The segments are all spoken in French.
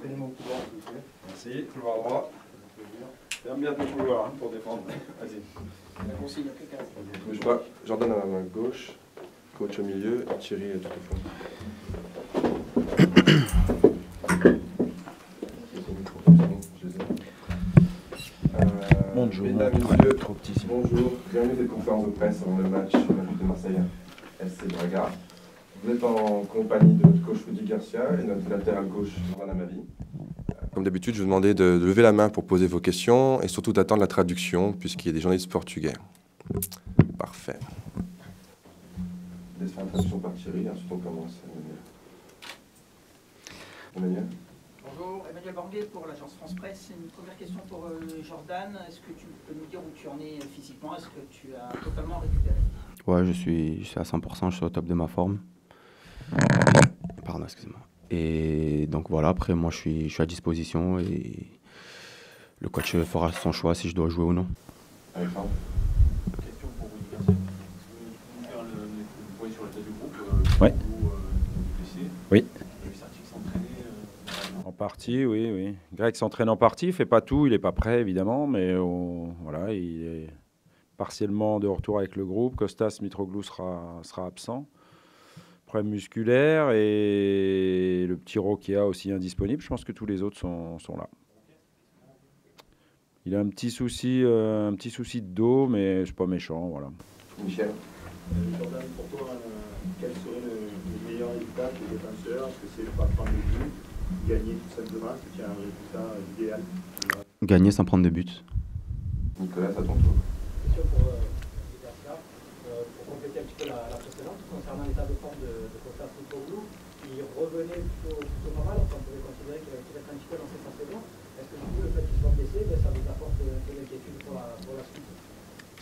entraînement au couloir, s'il vous plaît. Merci, couloir droit. Ferme bien ton couloir hein, pour défendre. Vas-y. La consigne, il n'y a que 15. Bouge pas. Jordan à la main gauche, coach au milieu et Thierry tout au fond. Bonjour. Mesdames, messieurs, trop petit. Bonjour. Bienvenue à cette conférence de presse avant le match Olympique de Marseille SC Braga. Vous êtes en compagnie de notre coach Rudy Garcia et notre latéral gauche Jordan Amavi. Comme d'habitude, je vous demandais de lever la main pour poser vos questions et surtout d'attendre la traduction puisqu'il y a des journalistes portugais. Parfait. Laisse faire la traduction par Thierry, ensuite on commence. Emmanuel. Bonjour, Emmanuel Borguet pour l'agence France Presse. Une première question pour Jordan. Est-ce que tu peux nous dire où tu en es physiquement? Est-ce que tu as totalement récupéré? Ouais, je suis à 100%, je suis au top de ma forme. Pardon, excusez-moi. Et donc voilà, après moi je suis à disposition et le coach fera son choix si je dois jouer ou non. Alexandre. Question pour Rudy Garcia. Vous faire le point sur l'état du groupe. Ouais. Blessé. Oui. J'ai vu Sartic s'entraîner. En partie, oui, oui. Greg s'entraîne en partie, il ne fait pas tout, il n'est pas prêt évidemment, mais voilà, il est partiellement de retour avec le groupe. Kostas Mitroglou sera absent. Problème musculaire et le petit Rokia aussi indisponible. Je pense que tous les autres sont là. Il a un petit souci de dos, mais c'est pas méchant, voilà. Michel. Jordan, pour toi, quel serait le meilleur résultat pour les défenseurs? Est-ce que c'est pas prendre des buts, gagner tout simplement? Est-ce que tu as un résultat idéal? Gagner sans prendre de but. Nicolas, à ton tour. Question pour Garcia. Pour compléter un petit peu la précédente, concernant l'état de forme de Kostas Mitroglou, il revenait plutôt pas mal, on pourrait considérer qu'il va peut-être un petit peu lancé sa saison. Est-ce que du coup, le fait qu'il soit blessé, ça vous apporte de l'inquiétude pour la suite?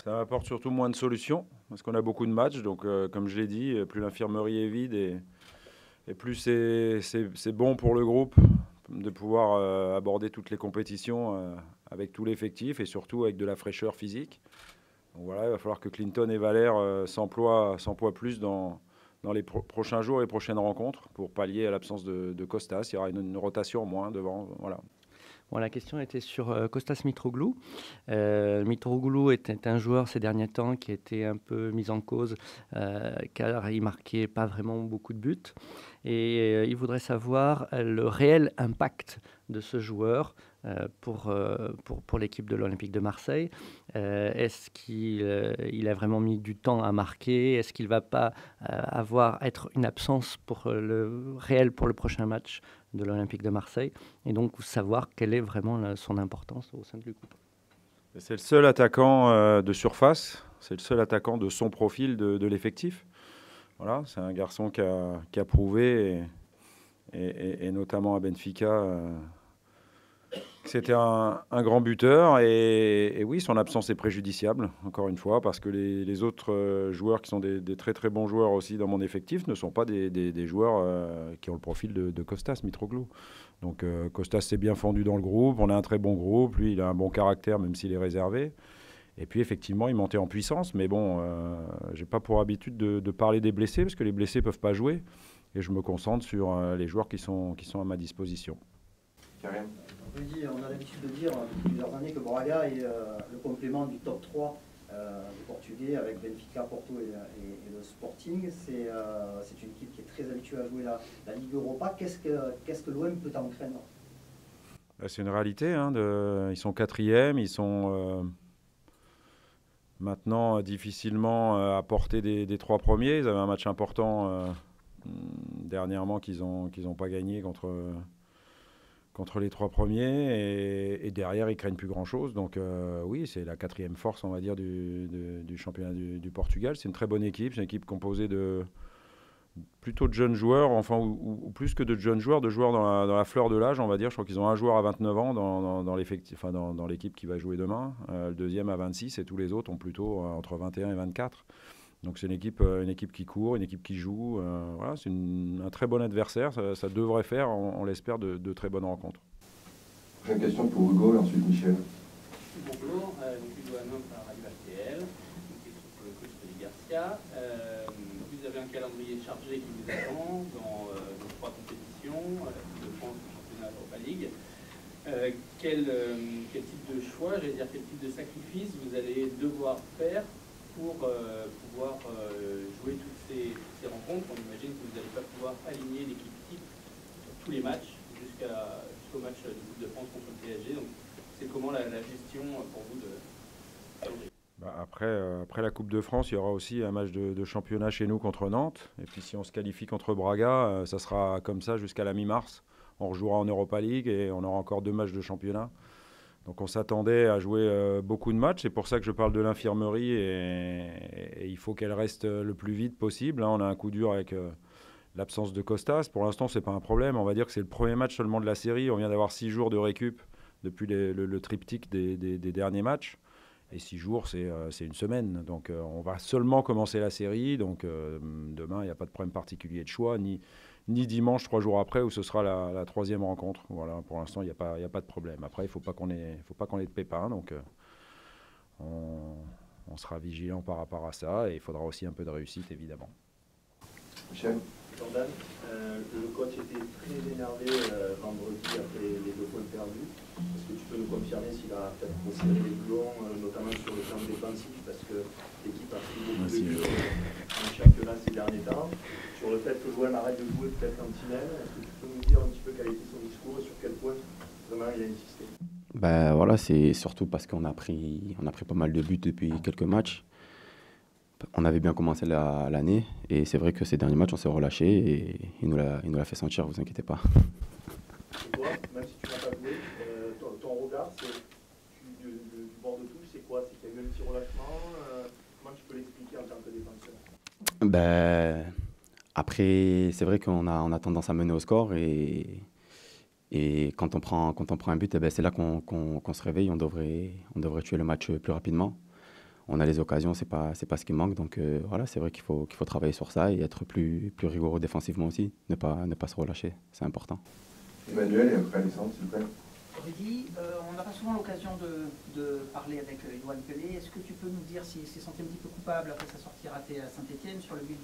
Ça apporte surtout moins de solutions, parce qu'on a beaucoup de matchs. Donc, comme je l'ai dit, plus l'infirmerie est vide et plus c'est bon pour le groupe de pouvoir aborder toutes les compétitions avec tout l'effectif et surtout avec de la fraîcheur physique. Donc voilà, il va falloir que Clinton et Valère s'emploient plus dans les prochains jours et prochaines rencontres pour pallier à l'absence de Kostas. Il y aura une rotation en moins devant. Voilà. Bon, la question était sur Kostas Mitroglou. Mitroglou était un joueur ces derniers temps qui a été un peu mis en cause car il marquait pas vraiment beaucoup de buts. Et il voudrait savoir le réel impact de ce joueur pour l'équipe de l'Olympique de Marseille. Est-ce qu'il a vraiment mis du temps à marquer? Est-ce qu'il ne va pas être une absence réelle pour le prochain match de l'Olympique de Marseille? Et donc savoir quelle est vraiment son importance au sein du groupe. C'est le seul attaquant de surface, c'est le seul attaquant de son profil de l'effectif. Voilà, c'est un garçon qui a prouvé, et notamment à Benfica, que c'était un grand buteur. Et oui, son absence est préjudiciable, encore une fois, parce que les autres joueurs qui sont des très très bons joueurs aussi dans mon effectif ne sont pas des joueurs qui ont le profil de Kostas Mitroglou. Donc Kostas s'est bien fendu dans le groupe, on a un très bon groupe, lui il a un bon caractère même s'il est réservé. Et puis effectivement, il montait en puissance, mais bon, j'ai pas pour habitude de parler des blessés, parce que les blessés peuvent pas jouer, et je me concentre sur les joueurs qui sont à ma disposition. Karim. On a l'habitude de dire depuis plusieurs années que Braga est le complément du top 3 du Portugais avec Benfica, Porto et le Sporting. C'est une équipe qui est très habituée à jouer la Ligue Europa. Qu'est-ce que l'OM peut en craindre? C'est une réalité, hein, ils sont quatrièmes, ils sont maintenant difficilement à portée des trois premiers. Ils avaient un match important dernièrement qu'ils ont pas gagné contre les trois premiers, et derrière ils craignent plus grand chose. Donc oui, c'est la quatrième force, on va dire, du championnat du Portugal. C'est une très bonne équipe, c'est une équipe composée plutôt de jeunes joueurs, enfin, ou plus que de jeunes joueurs, dans la fleur de l'âge, on va dire. Je crois qu'ils ont un joueur à 29 ans dans l'équipe qui va jouer demain, le deuxième à 26, et tous les autres ont plutôt entre 21 et 24. Donc c'est une équipe qui court, une équipe qui joue. Voilà, c'est un très bon adversaire. Ça devrait faire, on l'espère, de très bonnes rencontres. J'ai une question pour Hugo et ensuite Michel. Bonjour, Hugo Hanon par Radio RTL, une question pour le coach Rudy Garcia. Vous avez un calendrier chargé qui vous attend dans 3 compétitions, de France, le championnat Europa League. Quel type de choix, j'allais dire quel type de sacrifice vous allez devoir faire pour pouvoir jouer toutes ces rencontres? On imagine que vous n'allez pas pouvoir aligner l'équipe type sur tous les matchs jusqu'au match de Coupe de France contre le PSG. Donc c'est comment la gestion pour vous de calendrier? Après la Coupe de France, il y aura aussi un match de championnat chez nous contre Nantes. Et puis si on se qualifie contre Braga, ça sera comme ça jusqu'à la mi-mars. On rejouera en Europa League et on aura encore 2 matchs de championnat. Donc on s'attendait à jouer beaucoup de matchs. C'est pour ça que je parle de l'infirmerie et il faut qu'elle reste le plus vite possible. Là, on a un coup dur avec l'absence de Costas. Pour l'instant, ce n'est pas un problème. On va dire que c'est le premier match seulement de la série. On vient d'avoir 6 jours de récup depuis le triptyque des derniers matchs. Et 6 jours, c'est une semaine. Donc on va seulement commencer la série. Donc demain, il n'y a pas de problème particulier de choix, ni dimanche, 3 jours après, où ce sera la 3e rencontre. Voilà, pour l'instant, il n'y a pas de problème. Après, il ne faut pas qu'on ait de pépins. Donc on sera vigilant par rapport à ça. Et il faudra aussi un peu de réussite, évidemment. Michel? Jordan, le coach était très énervé vendredi après les 2 points perdus. Est-ce que tu peux nous confirmer s'il a peut-être resserré les boulons, notamment sur le plan défensif, parce que l'équipe a pris beaucoup de buts en championnat ces derniers temps? Sur le fait que l'OM arrête de jouer peut-être Cantinel, est-ce que tu peux nous dire un petit peu quel a été son discours et sur quel point vraiment il a insisté? Voilà, c'est surtout parce qu'on a pris pas mal de buts depuis quelques matchs. On avait bien commencé l'année et c'est vrai que ces derniers matchs, on s'est relâché et il nous l'a fait sentir, vous inquiétez pas. Et toi, même si tu n'as pas joué, ton regard du bord de touche, c'est quoi? C'est qu'il y a eu un petit relâchement? Comment tu peux l'expliquer en tant que défenseur? Après, c'est vrai qu'on a tendance à mener au score et quand on prend un but, c'est là qu'on se réveille, on devrait tuer le match plus rapidement. On a les occasions, c'est pas ce qui manque. Donc voilà, c'est vrai qu'il faut travailler sur ça et être plus rigoureux défensivement aussi, ne pas se relâcher, c'est important. Emmanuel et après Alexandre, s'il vous plaît. Rudy, on n'a pas souvent l'occasion de parler avec Yoann Pelé. Est-ce que tu peux nous dire s'il s'est senti un petit peu coupable après sa sortie ratée à Saint-Etienne sur le but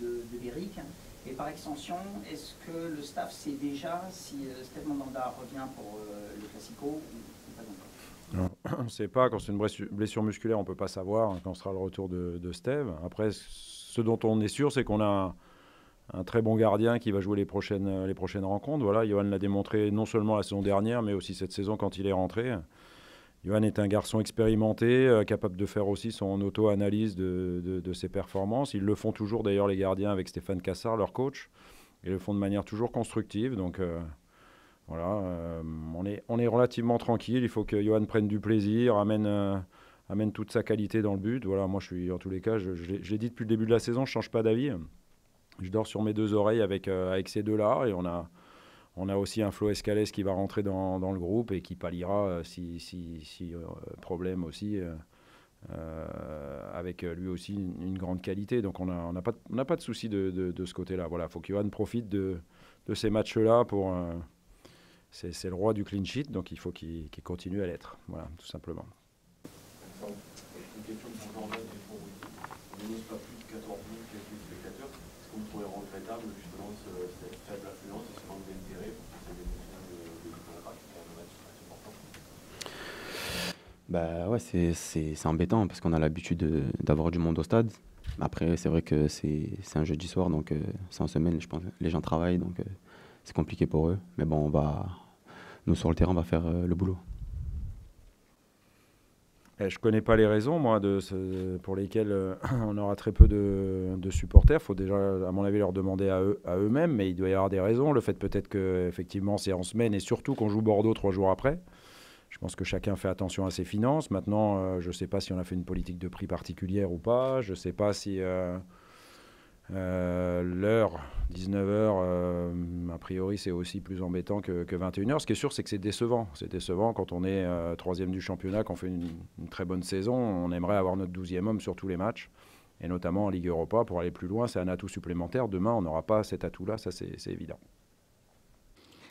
de Béric? Et par extension, est-ce que le staff sait déjà si Steve Mandanda revient pour le Classico ou pas encore? On ne sait pas. Quand c'est une blessure musculaire, on ne peut pas savoir quand sera le retour de Steve. Après, ce dont on est sûr, c'est qu'on a un très bon gardien qui va jouer les prochaines rencontres. Voilà, Yoann l'a démontré non seulement la saison dernière, mais aussi cette saison quand il est rentré. Yoann est un garçon expérimenté, capable de faire aussi son auto-analyse de ses performances. Ils le font toujours d'ailleurs, les gardiens, avec Stéphane Cassard, leur coach. Ils le font de manière toujours constructive. Donc voilà, on est relativement tranquille. Il faut que Yoann prenne du plaisir, amène toute sa qualité dans le but. Voilà, moi, je suis, en tous les cas, je l'ai dit depuis le début de la saison, je ne change pas d'avis. Je dors sur mes 2 oreilles avec ces 2-là. Et on a aussi un Flo Escalès qui va rentrer dans le groupe et qui palliera si problème aussi, avec lui aussi une grande qualité. Donc on n'a pas de souci de ce côté-là. Voilà, il faut que Yoann profite de ces matchs-là pour... c'est le roi du clean sheet, donc il faut qu'il continue à l'être. Voilà, tout simplement. Une question pour Jordan et pour Rudy. On n'ose pas plus de 14 000 quelques spectateurs. Est-ce qu'on pourrait regrettable justement cette faible affluence et ce manque d'intérêt pour ces émotions de Nicolas pour le match très important? Ouais, c'est embêtant parce qu'on a l'habitude d'avoir du monde au stade. Après, c'est vrai que c'est un jeudi soir, donc c'est en semaine, je pense. Les gens travaillent, donc c'est compliqué pour eux. Mais bon, nous sur le terrain, on va faire le boulot. Je ne connais pas les raisons, moi, pour lesquelles on aura très peu de supporters. Il faut déjà, à mon avis, leur demander à eux-mêmes, mais il doit y avoir des raisons. Le fait peut-être qu'effectivement, c'est en semaine et surtout qu'on joue Bordeaux 3 jours après. Je pense que chacun fait attention à ses finances. Maintenant, je ne sais pas si on a fait une politique de prix particulière ou pas. Je ne sais pas si l'heure, 19h, a priori, c'est aussi plus embêtant que 21h. Ce qui est sûr, c'est que c'est décevant. C'est décevant quand on est 3e du championnat, qu'on fait une très bonne saison. On aimerait avoir notre 12e homme sur tous les matchs, et notamment en Ligue Europa. Pour aller plus loin, c'est un atout supplémentaire. Demain, on n'aura pas cet atout-là, ça c'est évident.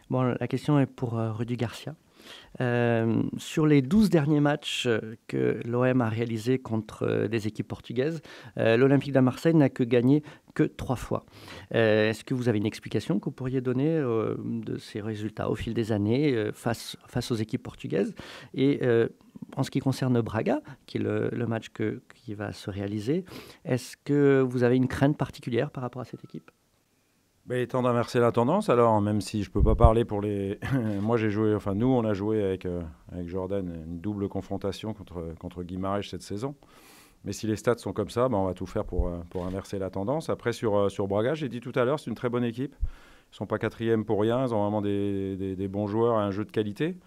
Bon, la question est pour Rudy Garcia. Sur les 12 derniers matchs que l'OM a réalisés contre des équipes portugaises, l'Olympique de Marseille n'a gagné que 3 fois. Est-ce que vous avez une explication que vous pourriez donner de ces résultats au fil des années face aux équipes portugaises? Et en ce qui concerne Braga, qui est le match qui va se réaliser, est-ce que vous avez une crainte particulière par rapport à cette équipe? Il est temps d'inverser la tendance, alors, même si je ne peux pas parler pour les... Moi, nous, on a joué avec Jordan une double confrontation contre Guimarães cette saison. Mais si les stats sont comme ça, on va tout faire pour inverser la tendance. Après, sur Braga, j'ai dit tout à l'heure, c'est une très bonne équipe. Ils ne sont pas 4e pour rien, ils ont vraiment des bons joueurs et un jeu de qualité.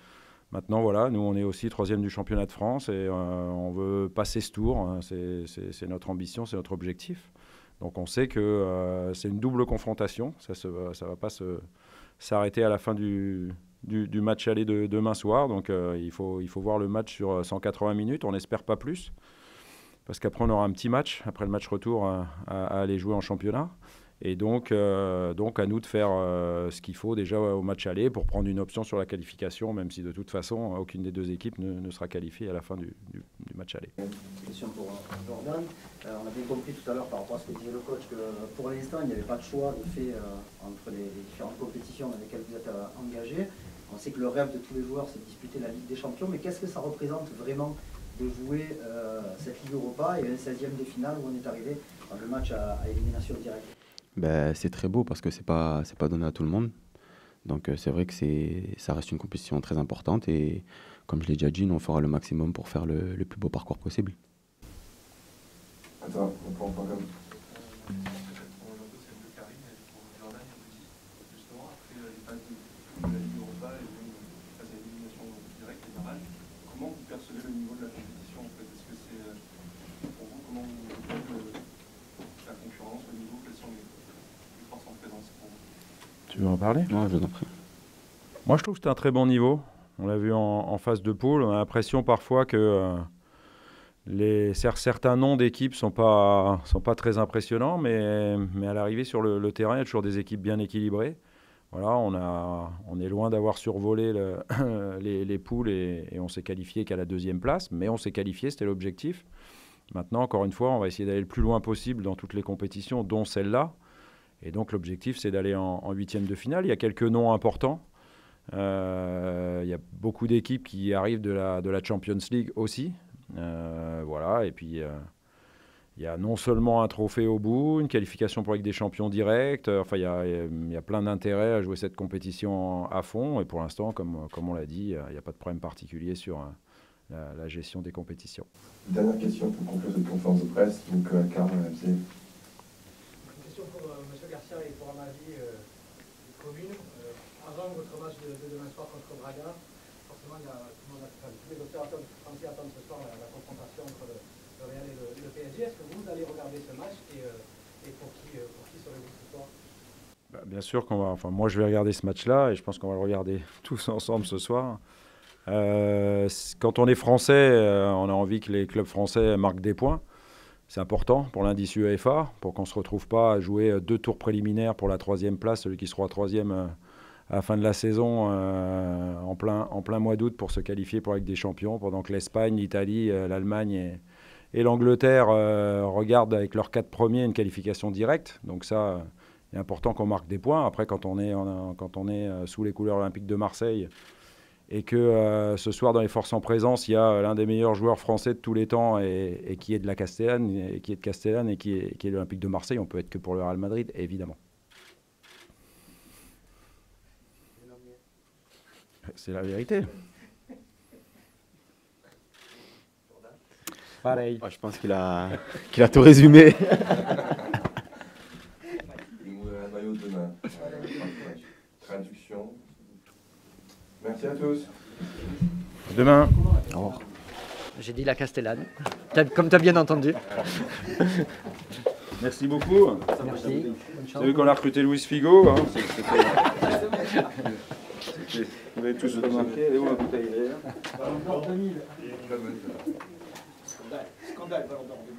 Maintenant, voilà, nous, on est aussi 3e du championnat de France et on veut passer ce tour. C'est notre ambition, c'est notre objectif. Donc on sait que c'est une double confrontation, ça ne va pas s'arrêter à la fin du match aller de demain soir. Donc il faut voir le match sur 180 minutes, on n'espère pas plus, parce qu'après on aura un petit match, après le match retour à aller jouer en championnat. Et donc à nous de faire ce qu'il faut déjà au match aller pour prendre une option sur la qualification, même si de toute façon aucune des deux équipes ne sera qualifiée à la fin du match aller. Question pour Jordan. On a bien compris tout à l'heure par rapport à ce que disait le coach que pour l'instant il n'y avait pas de choix de fait entre les différentes compétitions dans lesquelles vous êtes engagés. On sait que le rêve de tous les joueurs c'est de disputer la Ligue des Champions, mais qu'est-ce que ça représente vraiment de jouer cette Ligue Europa et un 16e de finale où on est arrivé dans le match à élimination directe? C'est très beau parce que c'est pas donné à tout le monde. Donc c'est vrai que ça reste une compétition très importante et comme je l'ai déjà dit, nous on fera le maximum pour faire le plus beau parcours possible. Attends, on prend pas comme... Justement, après les phases de la Ligue Europa et même phase à élimination directe et barrage, comment vous percevez le niveau de la compétition en fait? Est-ce que c'est pour vous, comment vous voyez la concurrence, le niveau, quelles sont les forces en présence pour vous? Tu veux en parler? Non, je vous en prie. Moi, je trouve que c'est un très bon niveau. On l'a vu en phase de poule. On a l'impression parfois que certains noms d'équipes sont pas très impressionnants, mais à l'arrivée sur le terrain, il y a toujours des équipes bien équilibrées. Voilà, on est loin d'avoir survolé les poules et on s'est qualifié qu'à la 2e place, mais on s'est qualifié, c'était l'objectif. Maintenant, encore une fois, on va essayer d'aller le plus loin possible dans toutes les compétitions, dont celle-là. Et donc l'objectif, c'est d'aller en 8e de finale. Il y a quelques noms importants. Il y a beaucoup d'équipes qui arrivent de la Champions League aussi. Voilà, et puis il y a non seulement un trophée au bout, une qualification pour Ligue des Champions directe. Enfin, il y a plein d'intérêts à jouer cette compétition à fond. Et pour l'instant, comme on l'a dit, il n'y a pas de problème particulier sur la gestion des compétitions. Dernière question pour conclure cette conférence de presse. Donc, Karl, c'est... Une question pour M. Garcia et pour Amavi commune. Avant votre match de demain soir contre Braga, forcément, tous les observateurs français attendent ce soir la confrontation entre le Real et le PSG. Est-ce que vous allez regarder ce match et pour qui serez-vous ce soir? Bien sûr moi je vais regarder ce match-là et je pense qu'on va le regarder tous ensemble ce soir. Quand on est français, on a envie que les clubs français marquent des points. C'est important pour l'indice UEFA, pour qu'on ne se retrouve pas à jouer 2 tours préliminaires pour la 3e place, celui qui sera 3e à la fin de la saison en plein mois d'août pour se qualifier pour la Ligue des Champions, pendant que l'Espagne, l'Italie, l'Allemagne et l'Angleterre regardent avec leurs 4 premiers une qualification directe. Donc ça, il est important qu'on marque des points. Après, quand on est sous les couleurs olympiques de Marseille et que ce soir dans les forces en présence, il y a l'un des meilleurs joueurs français de tous les temps et qui est de Castellane et qui est de l'Olympique de Marseille, on peut être que pour le Real Madrid, évidemment. C'est la vérité. Pareil. Je pense qu'il a tout résumé. Un maillot demain. Traduction. Merci à tous. Demain. Au revoir. J'ai dit la Castellane, comme tu as bien entendu. Merci beaucoup. Merci. Vous avez vu qu'on a recruté Luis Figo, hein. Vous avez tous remarqué. Elle est où la bouteille? Ballon d'or 2000. Scandale, Ballon d'or 2000.